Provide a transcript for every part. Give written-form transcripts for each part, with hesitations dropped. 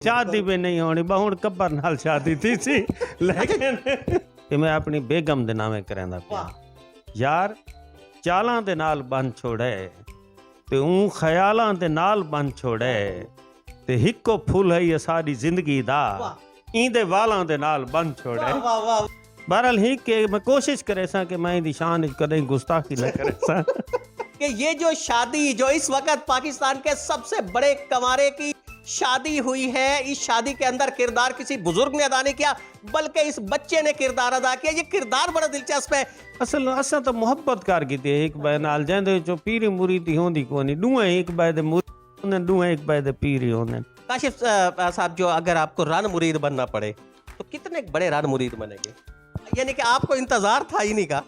शादी भी नहीं होनी बहुण कब्बर नाल शादी थी सी लेकिन कि मैं अपनी बेगम दे नामे करांदा पिया यार चालां दे नाल बन छोड़े ते ऊं ख्यालां दे नाल बन छोड़े ते हिक्को फुल है ये सारी जिंदगी दा इंदे वालां दे नाल बन छोड़े। बहरहाल ही के मैं कोशिश करे सा कि मैं दी शान कदे गुस्ताखी न करे सा कि ये जो शादी जो इस वक्त पाकिस्तान के सबसे बड़े कमारे की शादी हुई है, इस शादी के अंदर किरदार किसी बुजुर्ग ने अदा नहीं किया बल्कि इस बच्चे ने किरदार अदा किया। ये किरदार बड़ा दिलचस्प है। असल असा तो मोहब्बत कर की एक बाय नाल जेंदे चो पीरी मुरीदी होंदी कोनी दुए एक बाय दे मुरीद दुए एक बाय दे पीरी होंदे। काशिफ साहब जो अगर आपको रन मुरीद बनना पड़े तो कितने बड़े रन मुरीद बनेंगे? यानी कि आपको इंतजार था ही नहीं का।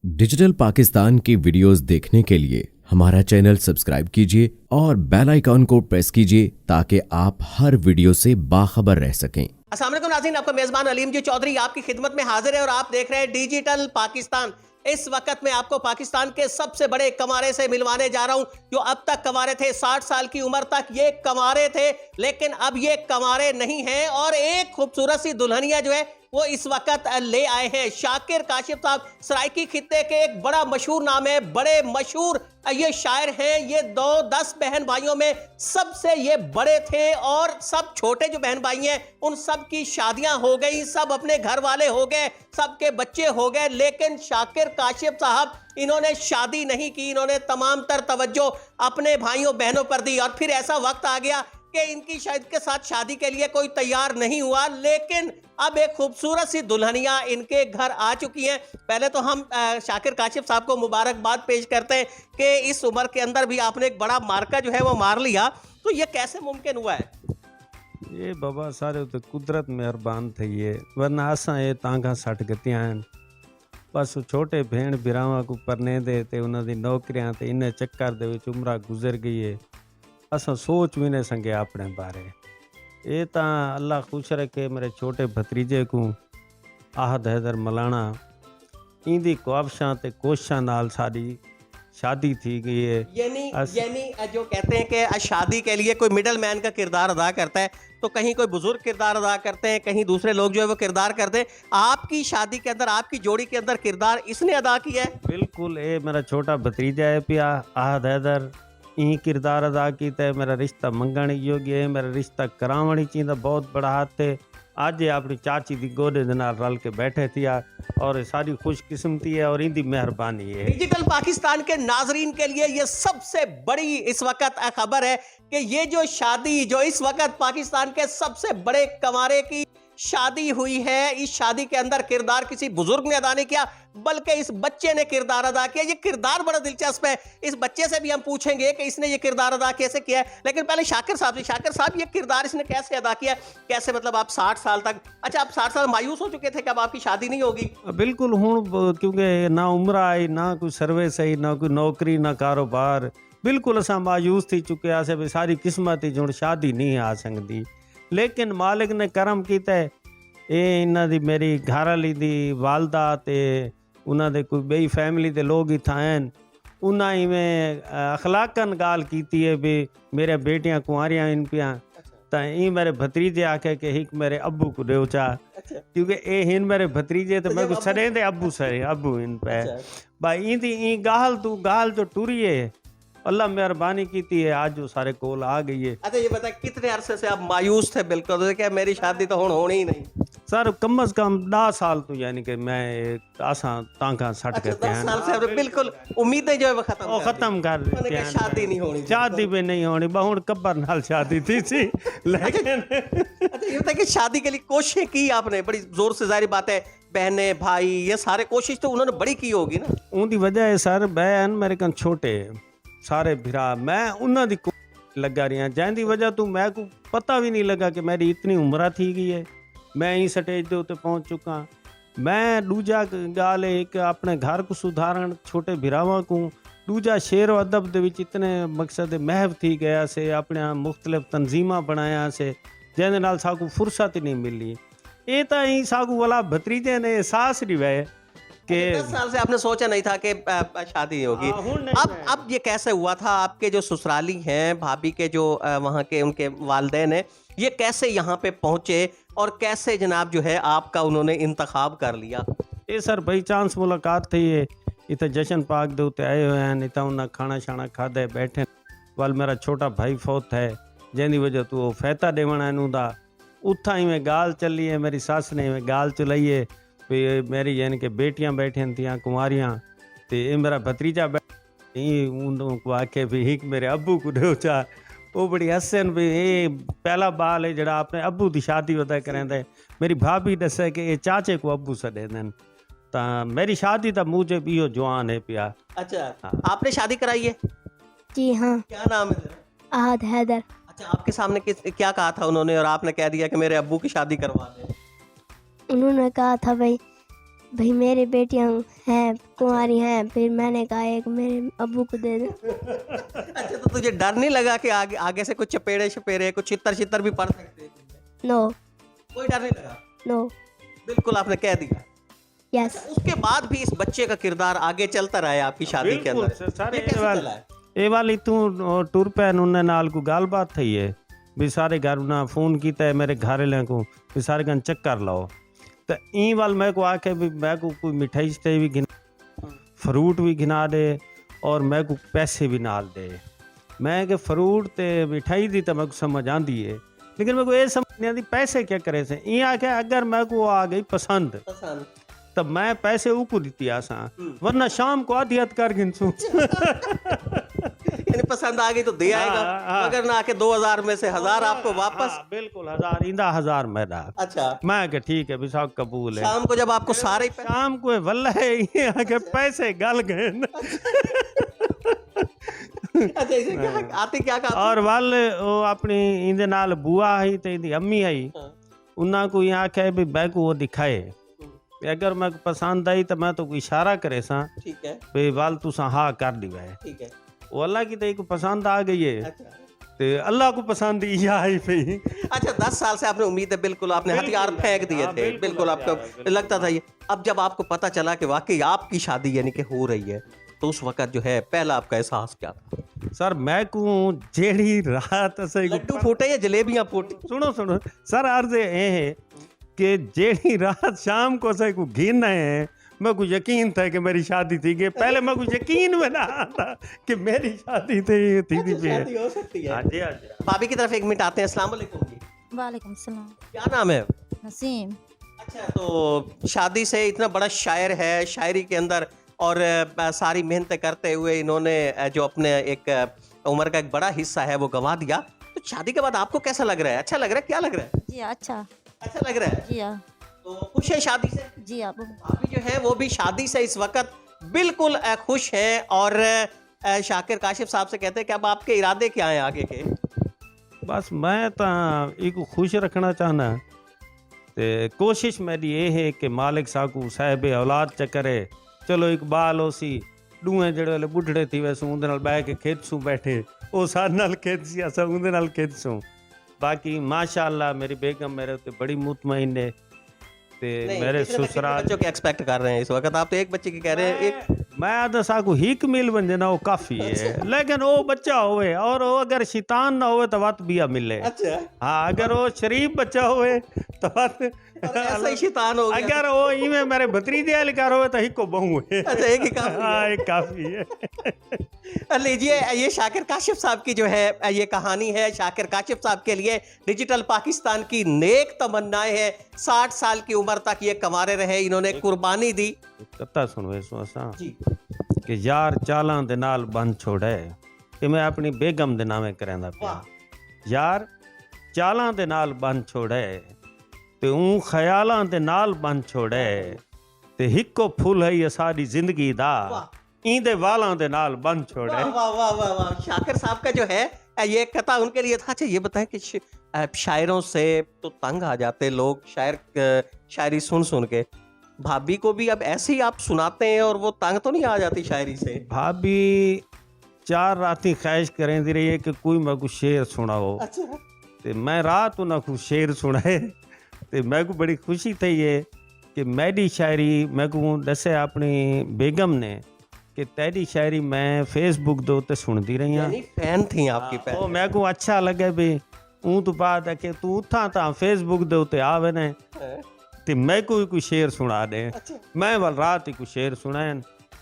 डिजिटल पाकिस्तान की वीडियोस देखने के लिए हमारा चैनल सब्सक्राइब कीजिए और बेल आइकॉन को प्रेस कीजिए ताकि आप हर वीडियो से बाखबर रह सकें। अस्सलाम वालेकुम नाज़रीन, आपका मेजबान अलीम जी चौधरी आपकी खिदमत में हाजिर है और आप देख रहे हैं डिजिटल पाकिस्तान। इस वक्त में आपको पाकिस्तान के सबसे बड़े कमारे से मिलवाने जा रहा हूं जो अब तक कमारे थे। 60 साल की उम्र तक ये कमारे थे लेकिन अब ये कमारे नहीं हैं और एक खूबसूरत सी दुल्हनिया जो है वो इस वक्त ले आए हैं। शाकिर काशिफ साहब सराइकी खित्ते के एक बड़ा मशहूर नाम है, बड़े मशहूर ये शायर हैं। ये 10 बहन भाइयों में सबसे ये बड़े थे और सब छोटे जो बहन भाई हैं उन सब की शादियां हो गई, सब अपने घर वाले हो गए, सबके बच्चे हो गए, लेकिन शाकिर काशिफ साहब इन्होंने शादी नहीं की। इन्होंने तमाम तर तवज्जो अपने भाइयों बहनों पर दी और फिर ऐसा वक्त आ गया कि इनकी शायद के साथ शादी के लिए कोई तैयार नहीं हुआ, लेकिन अब एक खूबसूरत सी दुल्हनिया इनके घर आ चुकी हैं। पहले तो हम शाकिर काशिफ साहब को मुबारकबाद पेश करते हैं कि इस उम्र के अंदर भी आपने एक बड़ा मार्का जो है वो मार लिया, तो ये कैसे मुमकिन हुआ है? ये बाबा सारे तो कुदरत मेहरबान थे ये, वरना असा ये तांगा सट गतियां बस छोटे भेण बिरावां को परने दे ते उन्हां दी नौकरियां ते इन चक्कर दे विच उम्र गुजर गई है। असा सोच भी नहीं संगे अपने बारे। ये तो अल्लाह खुश रखे मेरे छोटे भतीजे को आहद हैदर मलाना इंदी ख्वाहिशां ते कोशिशां नाल सारी शादी थी गई है। यानी जो कहते हैं कि शादी के लिए कोई मिडल मैन का किरदार अदा करता है तो कहीं कोई बुजुर्ग किरदार अदा करते हैं, कहीं दूसरे लोग जो है वो किरदार करते हैं। आपकी शादी के अंदर, आपकी जोड़ी के अंदर किरदार इसने अदा किया है? बिल्कुल, ये मेरा छोटा भतीजा है पिया आहद हैदर ई किरदार अदा किया है। मेरा रिश्ता मंगण योग्य है, मेरा रिश्ता करावणी चीज़ बहुत बड़ा हाथ है। अज अपनी चाची की गोदे दे नाल रल के बैठे थी और सारी खुशकिस्मती है और इंदी मेहरबानी है। डिजिटल पाकिस्तान के नाजरीन के लिए ये सबसे बड़ी इस वक्त खबर है कि ये जो शादी जो इस वक्त पाकिस्तान के सबसे बड़े कमारे की शादी हुई है, इस शादी के अंदर किरदार किसी बुजुर्ग ने अदा नहीं किया बल्कि इस बच्चे ने किरदार अदा किया। ये किरदार बड़ा दिलचस्प है। इस बच्चे से भी हम पूछेंगे कि इसने ये किरदार अदा कैसे किया है, लेकिन पहले शाकिर साहब से। शाकिर साहब, ये किरदार इसने कैसे अदा किया? कैसे मतलब आप 60 साल तक, अच्छा आप 60 साल मायूस हो चुके थे कि अब आपकी शादी नहीं होगी? बिल्कुल, हूँ क्योंकि ना उम्र आई, ना कोई सर्विस आई, ना कोई नौकरी, ना कारोबार, बिल्कुल असा मायूस थी चुके आसे भी सारी किस्मत ही हुण शादी नहीं आ सकती। लेकिन मालिक ने करम किया ये इन्हां दी मेरी घर वाली दी वालदा ते उन्हां दे कोई बई फैमिली दे लोग ही थान उन्हां ही में अखलाकन गाल कीती है भी मेरे बेटियां कुंवारियां इन पियां तो ई मेरे भतीजे आखे कि हिक मेरे अब्बू को देव चा क्योंकि ए हिन मेरे भतीजे तो मैं को सरे दे अब्बू सरे अब्बू इन पे भाई इंदी ई गाल तू गाल जो टूरी है अल्लाह मेहरबानी की है आज जो सारे कोल आ गई है। अच्छा ये बता कितने अरसे से आप मायूस थे? बिल्कुल तो क्या मेरी शादी तो होनी ही नहीं? सर कम से कम 10 साल तो यानी कि मैं आसा तांका सट करते हैं। 10 साल से आपने बिल्कुल उम्मीदें जो है वो खत्म कर देते हैं। शादी नहीं होनी, शादी भी नहीं होनी बहुण कब्बर नाल शादी थी सी लेकिन अच्छा ये बता कि शादी के लिए कोशिश की आपने बड़ी जोर से? जाहिर बात है बहने भाई ये सारे कोशिश तो उन्होंने बड़ी की होगी ना? उनकी वजह है सर बहन मेरे कन छोटे सारे भिरा मैं उन्हों दी लगा रही जैसी वजह तो मैं को पता भी नहीं लगा कि मेरी इतनी उम्र थी गई है, मैं ही स्टेज के उत्ते पहुँच चुका। मैं दूजा गाल एक अपने घर को सुधारण छोटे भिरावां को, दूजा शेर व अदब दे विच इतने मकसद महव थी गया से अपने मुख्तलिफ तंजीमा बनाया से जिहदे नाल साकू फुर्सत ही नहीं मिली। ये तो ही साकू वाला भतीजे ने एहसास नहीं वे कि 10 साल से आपने सोचा नहीं था कि शादी होगी। हाँ, हुण नहीं है। अब ये कैसे हुआ था? आपके जो ससुराली हैं, भाभी के जो वहाँ के उनके वालिदैन हैं, ये कैसे यहाँ पे पहुँचे और कैसे जनाब जो है आपका उन्होंने इंतखाब कर लिया? ये सर बाई चांस मुलाकात थी ये इतने जशन पाक दे उत्ते आए हुए हैं, इतना उन्हें खाना शाना खादे बैठे वाल मेरा छोटा भाई फौत है जैनी वजह तू फैता देवना इनू दा उथा ही में गाल चली है। मेरी सस ने में गाल चलाई है भी मेरी यानी कि बेटियां बैठे थियां कुमारियां ते ये मेरा भतीजा को आखे भी एक मेरे अब्बू को दो चा वो बड़ी हसन भी ये पहला बाल है जड़ा आपने अब्बू की शादी होता करेंदे। मेरी भाभी दसे कि ये चाचे को अब्बू सदे देन ता मेरी शादी ता मुझे भी यो जवान है पिया। अच्छा, आपने शादी कराई है? जी हाँ। क्या नाम है तेरा? आहद हैदर। अच्छा, आपके सामने क्या कहा था उन्होंने और आपने कह दिया कि मेरे अब्बू की शादी करवा दे? उन्होंने कहा था भाई मेरी बेटियां हैं कुंवारी हैं, फिर मैंने कहा एक मेरे अब्बू को दे दे। अच्छा, तो तुझे डर नहीं लगा कि आगे से कुछ चपेड़े शपेड़े कुछ छितर भी पड़ सकते? नो। कोई डर नहीं लगा? नो। बिल्कुल आपने कह दिया। यस। उसके बाद भी इस बच्चे का किरदार आगे चलता रहा है आपकी शादी के अंदर? सारे ये कैसे चला है? ये वाली तू टुर पैन उन्हें नाल को गालबात थी है भी सारे घर ना फोन किया है मेरे घर वाले को भी सारे गन चक्कर लाओ तो ई वाल मैं को आके भी मैं को कोई मिठाई शिठाई भी गिना फ्रूट भी गिना दे और मैं को पैसे भी नाल दे। मैं कि फ्रूट ते मिठाई दी तो मैं को समझ आती है लेकिन मैं को ये समझ नहीं आती पैसे क्या करे से ई आके अगर मैं को आ गई पसंद तब मैं पैसे उको दी आसा वरना शाम को आधी हद कर गिनसू। यानी पसंद आ गई तो दे आएगा मगर ना आके 2000 में से 1000 आपको वापस? बिल्कुल 1000 इंदा 1000 मेरा। अच्छा, मैं के ठीक है विशाख कबूल है। शाम को जब आपको सारे शाम को वल्ला है ये आके पैसे गल गए अच्छा, इसे क्या आते क्या कहा? और वाल वो अपनी इंदे नाल बुआ आई ते इंदी अम्मी आई उन्ना को यहाँ आखे भी बैग वो दिखाए अगर मैं पसंद आई तो मैं तो इशारा करे सा ठीक है भाई वाल तू सा हाँ कर दी है ठीक है। वो अल्लाह की तो पसंद आ गई है अच्छा, ते अल्लाह को पसंद ही आई पई। अच्छा 10 साल से आपने उम्मीद है बिल्कुल आपने हथियार फेंक दिए थे, बिल्कुल आपको लगता था ये। अब जब आपको पता चला कि वाकई आपकी शादी यानी कि हो रही है तो उस वक्त जो है पहला आपका एहसास क्या था? सर मैं को जेड़ी रात से लड्डू फूटे या जलेबियां फूटी? सुनो सुनो सर अर्ज ये है कि जेड़ी रात शाम को से को गिन है मैं को यकीन था कि मेरी शादी थी कि पहले मैं को यकीन में ना आता कि मेरी शादी थी शादी हो सकती है। हाँ जी हाँ जी। भाभी की तरफ 1 मिनट आते हैं। अस्सलाम वालेकुम जी। वालेकुम सलाम। क्या नाम है? नसीम। अच्छा, तो शादी से इतना बड़ा शायर है, शायरी के अंदर और सारी मेहनत करते हुए इन्होंने जो अपने एक उम्र का एक बड़ा हिस्सा है वो गंवा दिया, तो शादी के बाद आपको कैसा लग रहा है? अच्छा लग रहा है? क्या लग रहा है? जी अच्छा। अच्छा लग रहा है? जी हाँ। तो खुश है शादी से? जी आप भाभी जो है वो भी शादी से इस वक्त बिल्कुल खुश है और शाकिर काशिफ साहब से कहते हैं कि अब आपके इरादे क्या हैं आगे के? बस मैं तो एक खुश रखना चाहना ते कोशिश मेरी ये है कि मालिक साकू साहिब औलाद च करे। चलो इकबाल ओसी डूए जड़े वाले बुढ़ड़े थी वैसे उनके नाल बह के खेतसू बैठे वो सारे नाल खेतसी असा उनके नाल खेतसू। बाकी माशाअल्लाह मेरी बेगम मेरे उत्ते बड़ी मुतमईन है ते मेरे ससुराल बच्चों के एक्सपेक्ट कर रहे हैं इस वक्त? आप तो एक बच्चे की कह रहे हैं। एक मैं आधा साकू हिक मिल बन जाना वो काफी है लेकिन वो बच्चा होवे और वो अगर शैतान ना होवे तो बात बिया मिले। अच्छा, हाँ अगर वो शरीफ बच्चा होवे तो बात ऐसा ही शैतान हो गया। अगर वो इमे मेरे भतीजे लिकार होवे तो हिको बहु है। अच्छा, एक ही काफी है। हाँ एक काफी है। लीजिए, ये शाकिर काशिफ साहब की जो है ये कहानी है। शाकिर काशिफ साहब के लिए डिजिटल पाकिस्तान की नेक तमन्नाएं हैं। 60 साल की उम्र तक ये कमारे रहे, इन्होंने कुर्बानी दी। कथा सुनो इस असा जी कि यार चालां दे नाल बन छोड़े कि मैं अपनी बेगम दे नामे करेंदा पिया। यार चालां दे नाल बन छोड़े ते ऊं ख्यालां दे नाल बन छोड़े ते हिको फुल है ये सारी जिंदगी दा इंदे वालां दे नाल बन छोड़े। वाह वाह वाह वाह वाह। शाकिर साहब का जो है ये कथा उनके लिए था। अच्छा ये बताएं कि शायरों से तो तंग आ जाते लोग शायरी सुन सुन के, भाभी को भी अब ऐसे ही आप सुनाते हैं और वो तंग तो नहीं आ जाती शायरी से? भाभी 4 राती ख्वाहिश करेंदी रही है कि कोई मैं को शेर सुनाओ। अच्छा, ते मैं रात उन्हें को शेर सुनाए ते मैं को बड़ी खुशी थी है कि मेरी शायरी मैं को दसे अपनी बेगम ने कि तेरी शायरी मैं फेसबुक दे उत्ते सुनती रही हाँ यानी फैन थी आपकी वो फैन। मैं को अच्छा लगे भी ऊँ तो बात है कि तू उठा था फेसबुक दे उत्ते आवे ने ते मैं कोई शेर सुना दे मैं वाल रात ही कोई शेर सुनाए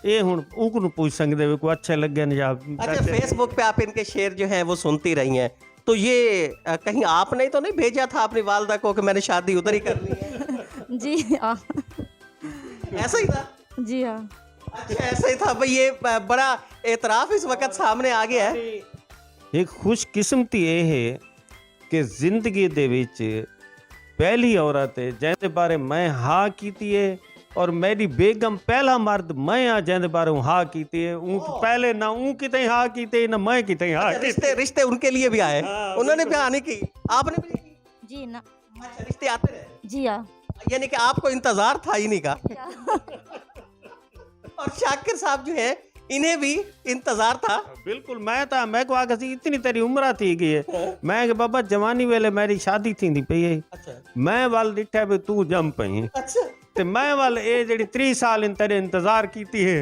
ये हुन उनको पूछ सकते भी कोई अच्छे लगे न या अच्छा, फेसबुक पे आप इनके शेर जो हैं वो सुनती रही हैं, तो ये कहीं आपने तो नहीं भेजा था अपनी वालदा को कि मैंने शादी उधर ही करनी है? जी हाँ। ऐसा ही था? जी हाँ। अच्छा, ऐसा ही था भाई। ये बड़ा एतराफ इस वक्त सामने आ गया है। एक खुशकिस्मती ये है कि जिंदगी दे विच पहली औरत है जिंदे बारे मैं हाँ कीती है और मेरी बेगम पहला मर्द मैं हाँ जिंदे बारे हाँ कीती है। ऊँ पहले ना ऊँ किते हाँ कीते ना मैं किते हाँ कीते। रिश्ते रिश्ते उनके लिए भी आए, उन्होंने भी हाँ नहीं की, आपने भी नहीं की? जी ना। अच्छा, रिश्ते आते रहे, जी हाँ। यानी कि आपको इंतजार था ही नहीं का। और शाकिर साहब जो है इन्हें भी इंतजार था। बिल्कुल मैं को आगे सी इतनी तेरी उम्र थी गई है मैं कि बाबा जवानी वेले मेरी शादी थी पई है अच्छा मैं वाल डिठा भी तू जम पई अच्छा, ते मैं वाल ए जेडी 30 साल इन तेरे इंतजार कीती है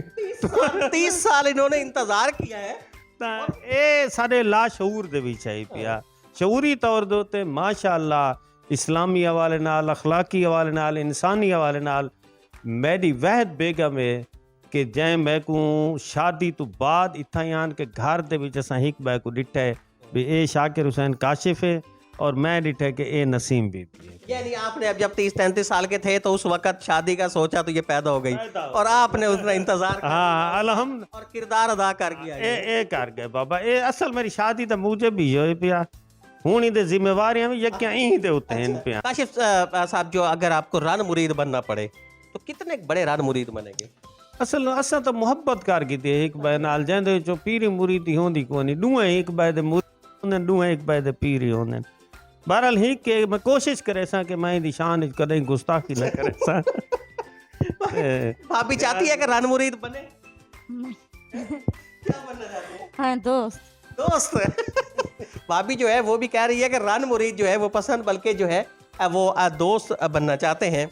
30 साल इन्होंने इंतजार किया है। ਤਾਂ ਇਹ ਸਾਡੇ ਲਾਸ਼ਊਰ ਦੇ ਵਿੱਚ ਆਈ ਪਿਆ ਸ਼ਊਰੀ ਤੌਰ ਦੇ ਉੱਤੇ ਮਾਸ਼ਾਅੱਲਾ ਇਸਲਾਮੀ ਹਵਾਲੇ ਨਾਲ ਅਖਲਾਕੀ ਹਵਾਲੇ ਨਾਲ ਇਨਸਾਨੀ ਹਵਾਲੇ ਨਾਲ ਮੇਰੀ ਵਹਿਦ ਬੇਗਮ ਹੈ ਕਿ ਜੈ ਮੈਂ ਕੋ ਸ਼ਾਦੀ ਤੋਂ ਬਾਅਦ ਇੱਥਾਂ ਹੀ ਆਣ ਕੇ ਘਰ ਦੇ ਵਿੱਚ ਅਸਾਂ ਇੱਕ ਬੈ ਕੋ ਡਿੱਠਾ ਹੈ ਵੀ ਇਹ ਸ਼ਾਕਿਰ ਹੁਸੈਨ काशिफ है और मैं डिठा कि ये नसीम बीबी है। यानी आपने अब जब 30-33 साल के थे तो उस वक्त शादी का सोचा तो ये पैदा हो गई और आपने उसका इंतजार किया हाँ अलहमद और किरदार अदा कर गया। ए कर गए बाबा ए असल मेरी शादी तो मुझे भी होए पिया हूँ ही जिम्मेवारियां भी यक्या ही दे होते हैं पिया। काशिफ साहब, जो अगर आपको रन मुरीद बनना पड़े तो कितने बड़े रन मुरीद बनेंगे? असल असां तो मोहब्बत कर की थी एक बाय नाल जंदे चो पीरी मुरीदी होंदी कोनी दुए एक बाय दे मुरीद होंदे दुए एक बाय दे पीरी होंदे। बहरहाल ही के मैं कोशिश करे सा कि मैं दी शान कदे गुस्ताखी न करे सा। भाभी चाहती है कि रन मुरीद बने? नहीं। क्या बनना चाहती है? हाँ दोस्त। दोस्त। भाभी जो है वो भी कह रही है कि रन मुरीद जो है वो पसंद, बल्कि जो है वो दोस्त बनना चाहते हैं।